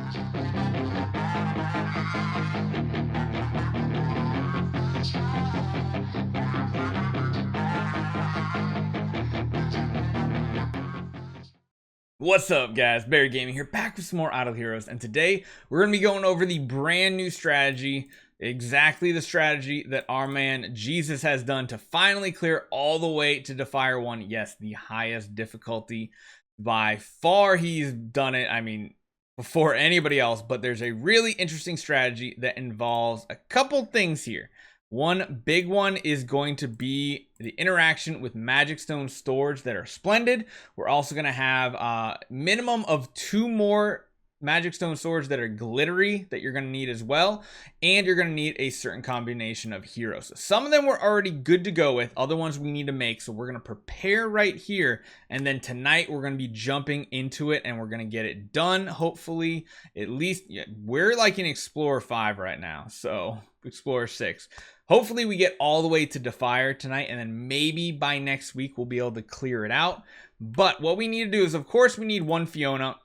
What's up, guys? Barry Gaming here, back with some more Idle Heroes, and today we're going to be going over the brand new strategy, exactly the strategy that our man Jesus has done to finally clear all the way to Defier 1. Yes, the highest difficulty by far. He's done it, I mean, before anybody else, but there's a really interesting strategy that involves a couple things here. One big one is going to be the interaction with Magic Stone storage that are splendid. We're also going to have a minimum of 2 more Magic Stone storage that are glittery that you're going to need as well. And you're going to need a certain combination of heroes. So some of them we're already good to go with. Other ones we need to make. So we're going to prepare right here. And then tonight we're going to be jumping into it and we're going to get it done. Hopefully, at least, yeah, we're like in Explorer 5 right now. So Explorer 6. Hopefully we get all the way to Defier tonight, and then maybe by next week we'll be able to clear it out. But what we need to do is, of course, we need one Fiona.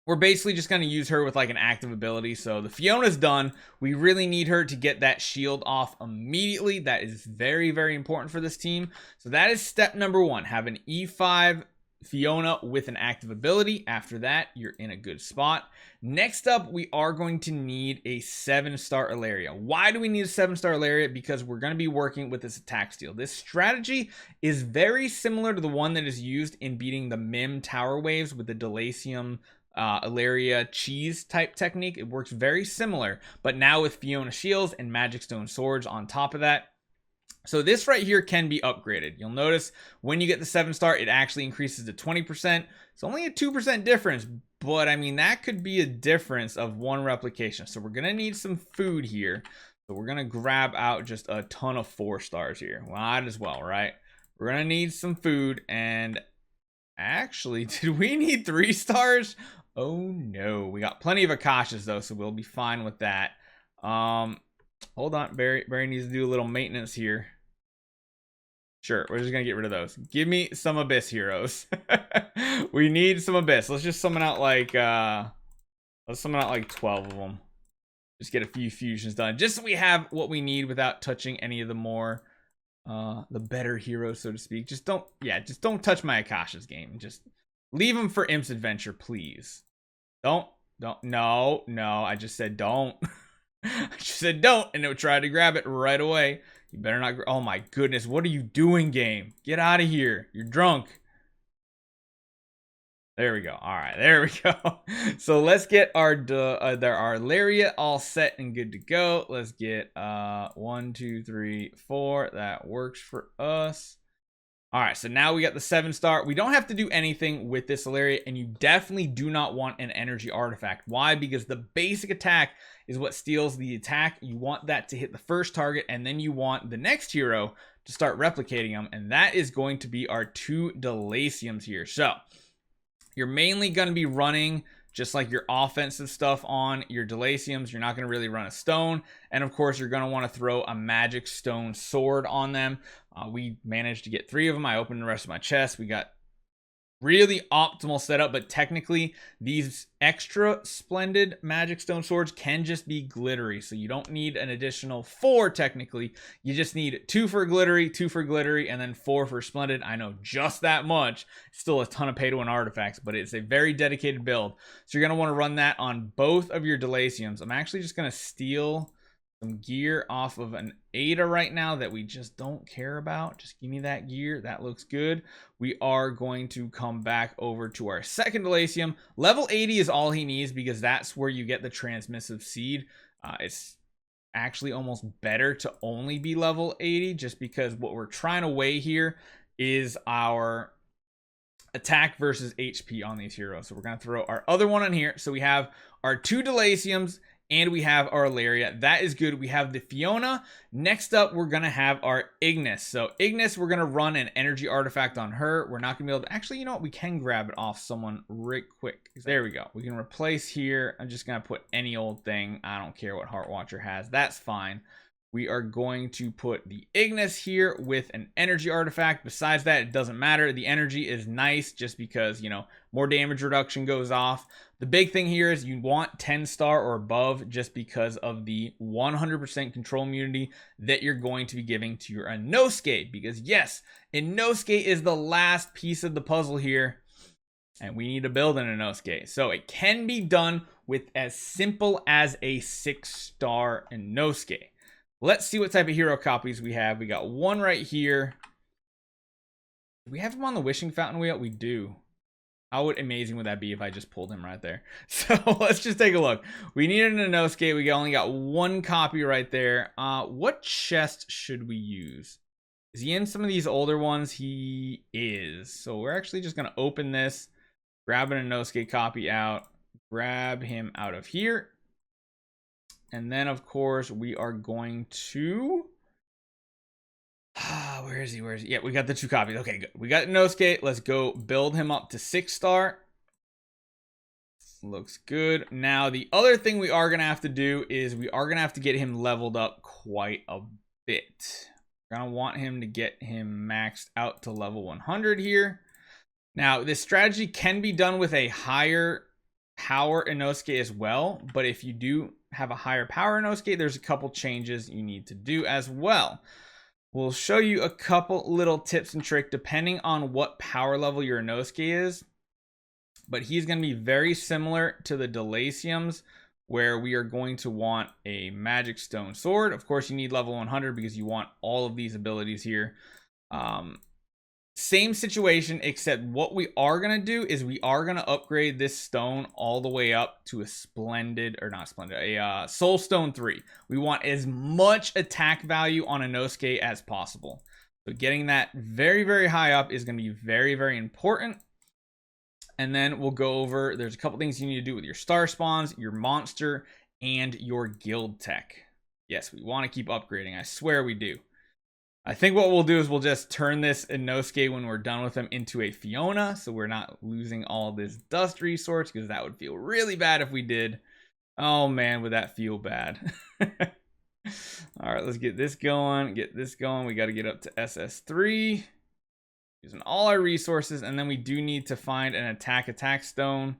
We're basically just going to use her with like an active ability. So the Fiona's done. We really need her to get that shield off immediately. That is very, very important for this team. So that is step number 1. Have an E5 Fiona with an active ability. After that, you're in a good spot. Next up, we are going to need a 7-star Alleria. Why do we need a 7-star Alleria? Because we're going to be working with this attack steal. This strategy is very similar to the one that is used in beating the Mim tower waves with the Delacium Alleria cheese type technique. It works very similar, but now with Fiona shields and Magic Stone swords on top of that. So this right here can be upgraded. You'll notice when you get the 7-star, it actually increases to 20%. It's only a 2% difference, but I mean, that could be a difference of 1 replication. So we're going to need some food here. So we're going to grab out just a ton of 4 stars here. Might as well, right? We're going to need some food. And actually, did we need 3 stars? Oh no, we got plenty of Akashas though, so we'll be fine with that. Hold on, Barry needs to do a little maintenance here. Sure, we're just gonna get rid of those. Give me some Abyss heroes. We need some Abyss. Let's just summon out like 12 of them. Just get a few fusions done, just so we have what we need without touching any of the more the better heroes, so to speak. Just don't touch my Akasha's game. Just leave them for Imp's adventure, please. No, I just said don't. I just said don't, and it would try to grab it right away. You better not. Oh my goodness, what are you doing, game? Get out of here. You're drunk. There we go. All right, there we go. So let's get our Alleria all set and good to go. Let's get 1, 2, 3, 4. That works for us. All right, so now we got the 7-star. We don't have to do anything with this Alleria, and you definitely do not want an energy artifact. Why? Because the basic attack is what steals the attack. You want that to hit the first target, and then you want the next hero to start replicating them, and that is going to be our 2 Delaciums here. So you're mainly going to be running just like your offensive stuff on your Delaciums. You're not going to really run a stone. And of course, you're going to want to throw a Magic Stone sword on them. We managed to get 3 of them. I opened the rest of my chest. We got really optimal setup, but technically these extra splendid Magic Stone swords can just be glittery. So you don't need an additional 4 technically. You just need 2 for glittery, 2 for glittery, and then 4 for splendid. I know, just that much. Still a ton of pay to win artifacts, but it's a very dedicated build. So you're going to want to run that on both of your Delaciums. I'm actually just going to steal some gear off of an Ada right now that we just don't care about. Just give me that gear. That looks good. We are going to come back over to our second Delacium. Level 80 is all he needs because that's where you get the transmissive seed. It's actually almost better to only be level 80 just because what we're trying to weigh here is our attack versus HP on these heroes. So we're going to throw our other one on here. So we have our 2 Delaciums and we have our Alleria. That is good. We have the Fiona. Next up, we're going to have our Ignis. So Ignis, we're going to run an energy artifact on her. We're not going to be able to... Actually, you know what? We can grab it off someone right quick. There we go. We can replace here. I'm just going to put any old thing. I don't care what Heart Watcher has. That's fine. We are going to put the Ignis here with an energy artifact. Besides that, it doesn't matter. The energy is nice just because, you know, more damage reduction goes off. The big thing here is you want 10 star or above just because of the 100% control immunity that you're going to be giving to your Enosuke. Because yes, Enosuke is the last piece of the puzzle here, and we need to build an Enosuke. So it can be done with as simple as a 6-star Enosuke. Let's see what type of hero copies we have. We got one right here. Do we have him on the wishing fountain wheel? We do. How amazing would that be if I just pulled him right there? So let's just take a look. We needed an Enosuke. We only got one copy right there. What chest should we use? Is he in some of these older ones? He is. So we're actually just going to open this, grab an Enosuke copy out, grab him out of here. And then, of course, we are going to... where is he? Where is he? Yeah, we got the 2 copies. Okay, good. We got Enosuke. Let's go build him up to 6-star. Looks good. Now, the other thing we are going to have to do is we are going to have to get him leveled up quite a bit. We're going to want him to get him maxed out to level 100 here. Now, this strategy can be done with a higher power Enosuke as well, but if you do have a higher power Enosuke, there's a couple changes you need to do as well. We'll show you a couple little tips and tricks depending on what power level your Enosuke is, but he's going to be very similar to the Delaciums, where we are going to want a magic stone sword. Of course, you need level 100 because you want all of these abilities here. Same situation, except what we are going to do is we are going to upgrade this stone all the way up to a soul stone 3. We want as much attack value on Enosuke as possible. So getting that very, very high up is going to be very, very important. And then we'll go over, there's a couple things you need to do with your star spawns, your monster, and your guild tech. Yes, we want to keep upgrading. I swear we do. I think what we'll do is we'll just turn this Enosuke when we're done with him into a Fiona, so we're not losing all this dust resource, because that would feel really bad if we did. Oh man, would that feel bad. All right, let's get this going, We got to get up to SS3, using all our resources, and then we do need to find an attack stone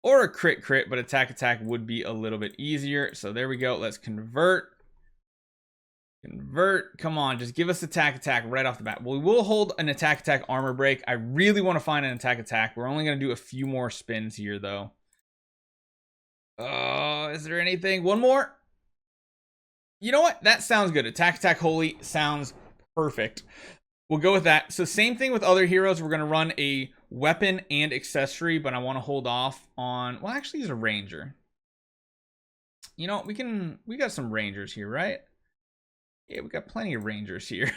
or a crit, but attack would be a little bit easier. So there we go. Let's convert. Come on, just give us attack right off the bat. Well, we will hold an attack armor break. I really want to find an attack. We're only going to do a few more spins here, though. Is there anything? One more? You know what? That sounds good. Attack holy sounds perfect. We'll go with that. So same thing with other heroes. We're going to run a weapon and accessory, but I want to hold off on... Well, actually, he's a ranger. You know, we got some rangers here, right? Yeah, we got plenty of rangers here.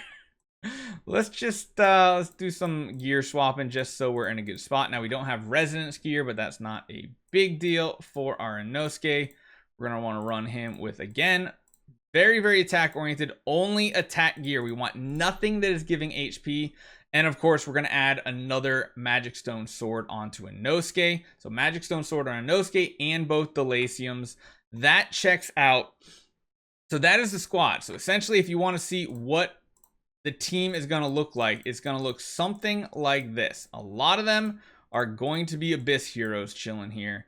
Let's just let's do some gear swapping just so we're in a good spot. Now, we don't have resonance gear, but that's not a big deal for our Enosuke. We're going to want to run him with, again, very, very attack oriented, only attack gear. We want nothing that is giving HP. And of course, we're going to add another magic stone sword onto Enosuke. So magic stone sword on Enosuke and both Delaciums. That checks out. So that is the squad. So essentially, if you want to see what the team is going to look like, it's going to look something like this. A lot of them are going to be Abyss heroes chilling here.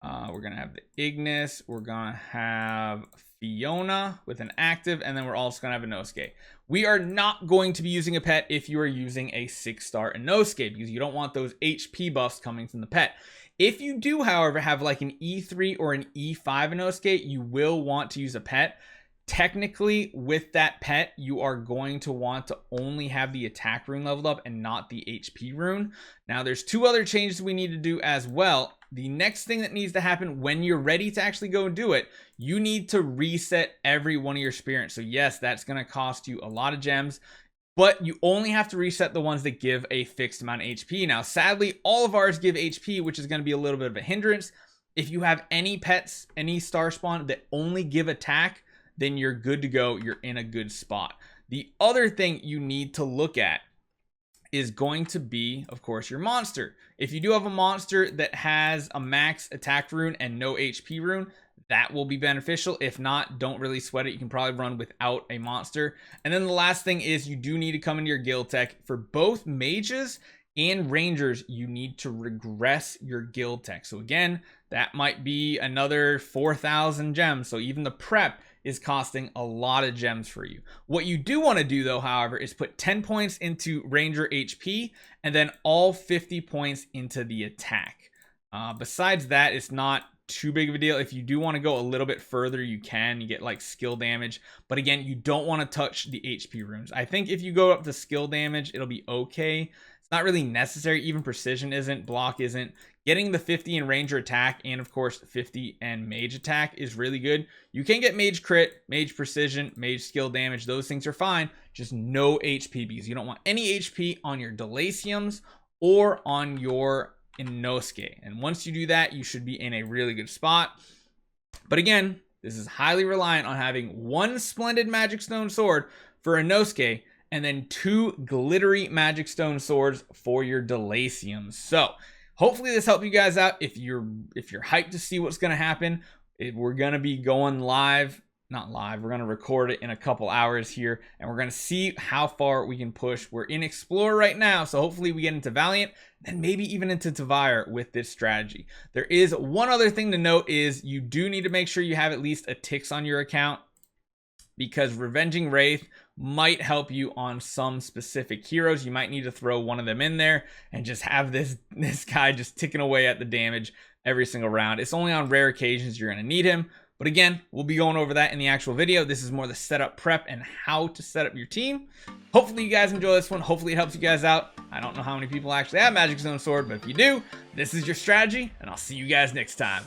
We're going to have the Ignis. We're going to have Fiona with an active. And then we're also going to have Enosuke. We are not going to be using a pet if you are using a 6-star Enosuke, because you don't want those HP buffs coming from the pet. If you do, however, have like an E3 or an E5 Enosuke, you will want to use a pet. Technically, with that pet, you are going to want to only have the attack rune leveled up and not the HP rune. Now, there's 2 other changes we need to do as well. The next thing that needs to happen when you're ready to actually go do it, you need to reset every one of your spirits. So yes, that's going to cost you a lot of gems, but you only have to reset the ones that give a fixed amount of HP. Now, sadly, all of ours give HP, which is going to be a little bit of a hindrance. If you have any pets, any star spawn that only give attack, then you're good to go. You're in a good spot. The other thing you need to look at is going to be, of course, your monster. If you do have a monster that has a max attack rune and no HP rune, that will be beneficial. If not, don't really sweat it. You can probably run without a monster. And then the last thing is you do need to come into your guild tech. For both mages and rangers, you need to regress your guild tech. So again, that might be another 4,000 gems. So even the prep is costing a lot of gems for you. What you do want to do though, however, is put 10 points into ranger HP and then all 50 points into the attack. Besides that, it's not too big of a deal. If you do want to go a little bit further, you can. You get like skill damage, but again, you don't want to touch the HP runes. I think if you go up to skill damage, it'll be okay. It's not really necessary. Even precision isn't, block isn't. Getting the 50 in ranger attack and of course 50 and mage attack is really good. You can get mage crit, mage precision, mage skill damage. Those things are fine. Just no HP, because you don't want any HP on your Delaciums or on your Enosuke. And once you do that, you should be in a really good spot. But again, this is highly reliant on having one splendid magic stone sword for Enosuke and then 2 glittery magic stone swords for your Delaciums. So hopefully this helped you guys out. If you're hyped to see what's going to happen, we're going to be going live. Not live, we're going to record it in a couple hours here, and we're going to see how far we can push. We're in Explorer right now, so hopefully we get into Valiant, then maybe even into Defier with this strategy. There is one other thing to note is you do need to make sure you have at least a Tix on your account, because Revenging Wraith might help you on some specific heroes. You might need to throw one of them in there and just have this guy just ticking away at the damage every single round. It's only on rare occasions you're going to need him. But again, we'll be going over that in the actual video. This is more the setup prep and how to set up your team. Hopefully you guys enjoy this one. Hopefully it helps you guys out. I don't know how many people actually have Magic Zone Sword, but if you do, this is your strategy, and I'll see you guys next time.